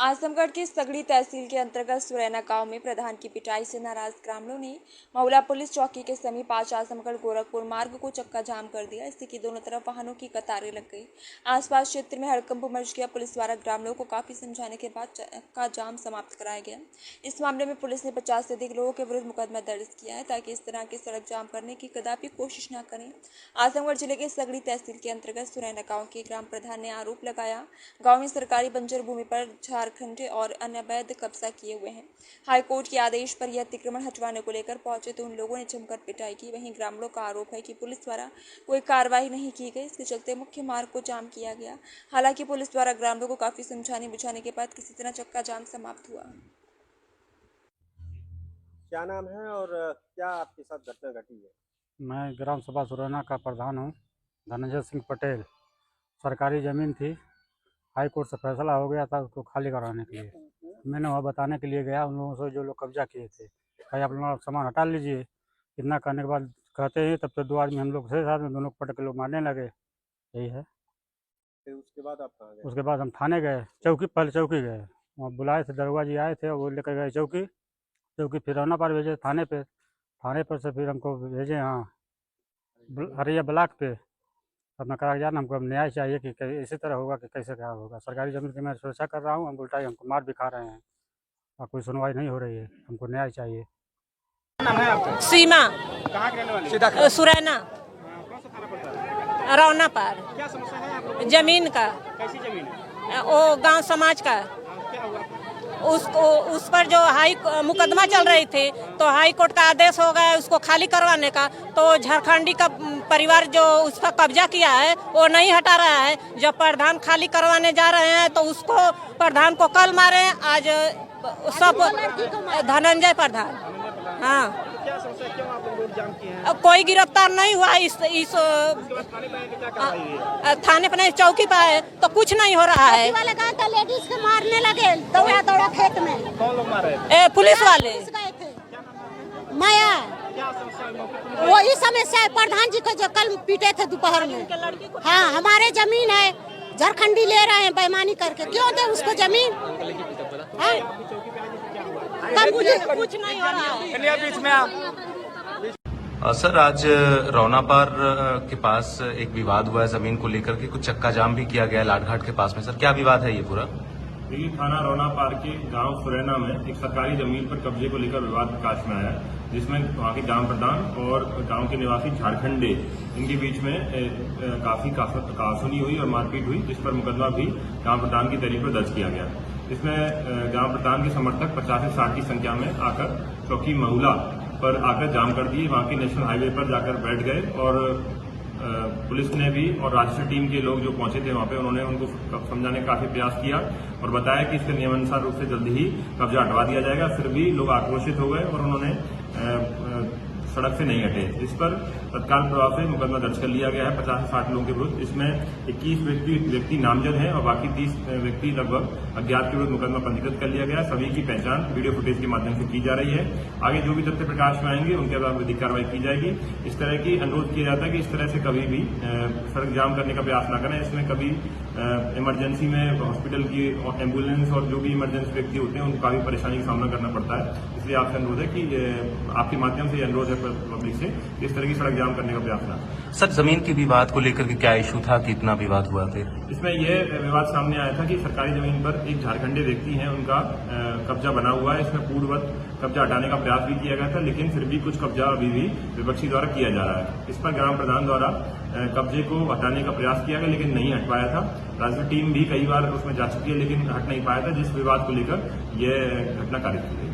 आजमगढ़ के सगड़ी तहसील के अंतर्गत सुरैना गांव में प्रधान की पिटाई से नाराज ग्रामीणों ने महुला पुलिस चौकी के समीप आज आजमगढ़ गोरखपुर मार्ग को चक्का जाम कर दिया। इससे कि दोनों तरफ वाहनों की कतारें लग गई। आसपास क्षेत्र में हड़कंप मच गया। पुलिस द्वारा ग्रामीणों को काफी समझाने के बाद चक्का जाम समाप्त कराया गया। इस मामले में पुलिस ने 50 से अधिक लोगों के विरुद्ध मुकदमा दर्ज किया है ताकि इस तरह की सड़क जाम करने की कदापि कोशिश न करें। आजमगढ़ जिले के सगड़ी तहसील के अंतर्गत सुरैना गाँव के ग्राम प्रधान ने आरोप लगाया, गाँव में सरकारी बंजर भूमि पर झारखंड और अन्य अवैध कब्जा किए हुए हैं। हाईकोर्ट के आदेश पर यह अतिक्रमण हटवाने को लेकर पहुंचे तो उन लोगों ने जमकर पिटाई की। वहीं ग्रामीणों का आरोप है कि पुलिस द्वारा कोई कार्रवाई नहीं की गई। इसके चलते मुख्य मार्ग को जाम किया गया। हालांकि पुलिस द्वारा ग्रामीणों को काफी समझाने बुझाने के बाद किसी तरह चक्का जाम समाप्त हुआ। क्या नाम है और क्या आपके साथ घटना घटी है? मैं ग्राम सभा सुरैना का प्रधान हूँ, धनंजय सिंह पटेल। सरकारी ज़मीन थी, हाई कोर्ट से फैसला हो गया था उसको खाली कराने के लिए। मैंने वहाँ बताने के लिए गया उन लोगों से जो लोग कब्जा किए थे, भाई आप लोग सामान हटा लीजिए। इतना करने के बाद कहते हैं तब तो दो आदमी हम लोग थे साथ में, दोनों को पटक के लोग मारने लगे। यही है। फिर उसके बाद आप कहाँ गए? उसके बाद हम थाने गए, पहले चौकी गए। वहाँ बुलाए थे, दरोगा जी आए थे, वो लेकर गए चौकी। फिर रौना पार भेजे थाने पर से फिर हमको भेजे यहाँ हरिया ब्लॉक पे। अपना कागजात हमको अब न्याय चाहिए कि इसी तरह होगा कि कैसे क्या होगा। सरकारी ज़मीन की मैं सुरक्षा कर रहा हूँ, हम उल्टा ही हमको मार भी खा रहे हैं और कोई सुनवाई नहीं हो रही है। हमको न्याय चाहिए। सीमा कहाँ के रहने वाले? सुरैना रौना पार। क्या समस्या है आप लोगों जमीन का, कैसी जमीन है? वो गांव समाज का, क्या हुआ? उस पर जो मुकदमा चल रही थी तो हाई कोर्ट का आदेश हो गया उसको खाली करवाने का। तो झारखंडी का परिवार जो उस पर कब्जा किया है वो नहीं हटा रहा है। जब प्रधान खाली करवाने जा रहे हैं तो उसको प्रधान को कल मारे। आज सब धनंजय प्रधान। हाँ, क्या समस्या, क्यों आप लोग रोड जाम किए हैं? कोई गिरफ्तार नहीं हुआ। इस थाने पे क्या कार्रवाई हुई है? थाने पर नहीं, चौकी पर है तो कुछ नहीं हो रहा है। वाले गाँव का लेडीज को मारने लगे दौड़ा खेत में। कौन लोग मार रहे? पुलिस वाले। माया, क्या समस्या है? वही समस्या है। प्रधान जी को जो कल पीटे थे दोपहर में। हाँ, हमारे जमीन है, झारखंडी ले रहे हैं बेईमानी करके। क्यों दे उसको जमीन? हाँ? कुछ नहीं हो रहा है। बीच में आप सर, आज रौना पार के पास एक विवाद हुआ है जमीन को लेकर के, कुछ चक्का जाम भी किया गया लाटघाट के पास में। सर, क्या विवाद है ये पूरा? दिल्ली थाना रौना पार के गांव सुरैना में एक सरकारी जमीन पर कब्जे को लेकर विवाद प्रकाश में आया, जिसमें वहां के ग्राम प्रधान और गांव के निवासी झारखंडे इनके बीच में काफी कहासुनी हुई और मारपीट हुई, जिस पर मुकदमा भी ग्राम प्रधान की तहरीर पर दर्ज किया गया। इसमें ग्राम प्रधान के समर्थक 50 से 60 की संख्या में आकर चौकी महुला पर आकर जाम कर दिए। वहां की नेशनल हाईवे पर जाकर बैठ गए और पुलिस ने भी और राजस्व टीम के लोग जो पहुंचे थे वहां पे, उन्होंने उनको समझाने का काफी प्रयास किया और बताया कि इसके नियमानुसार रूप से जल्दी ही कब्जा हटवा दिया जाएगा। फिर भी लोग आक्रोशित हो गए और उन्होंने सड़क से नहीं हटे। इस पर तत्काल प्रभाव से मुकदमा दर्ज कर लिया गया है 50 से 60 लोगों के विरुद्ध। इसमें 21 व्यक्ति नामजद हैं और बाकी 30 व्यक्ति लगभग अज्ञात के विरुद्ध मुकदमा पंजीकृत कर लिया गया। सभी की पहचान वीडियो फुटेज के माध्यम से की जा रही है। आगे जो भी तथ्य प्रकाश में आएंगे उनके बाद विधिक कार्रवाई की जाएगी। इस तरह की अनुरोध किया जाता है कि इस तरह से कभी भी सड़क जाम करने का प्रयास न करें। इसमें कभी इमरजेंसी में हॉस्पिटल की एम्बुलेंस और जो भी इमरजेंसी व्यक्ति होते हैं उनको काफी परेशानी का सामना करना पड़ता है। इसलिए आपसे अनुरोध है कि आपके माध्यम से अनुरोध है पब्लिक से इस तरह की सड़क जाम करने का प्रयास ना। सर, जमीन के विवाद को लेकर के क्या इशू था कि इतना विवाद हुआ फिर? इसमें यह विवाद सामने आया था कि सरकारी जमीन पर एक झारखंडी व्यक्ति है, उनका कब्जा बना हुआ है। इसमें पूर्ववत कब्जा हटाने का प्रयास भी किया गया था, लेकिन फिर भी कुछ कब्जा अभी भी विपक्षी द्वारा किया जा रहा है। इस पर ग्राम प्रधान द्वारा कब्जे को हटाने का प्रयास किया गया, लेकिन नहीं हट पाया था। राजस्व टीम भी कई बार उसमें जा चुकी है, लेकिन हट नहीं पाया था, जिस विवाद को लेकर यह घटना कारित की गई।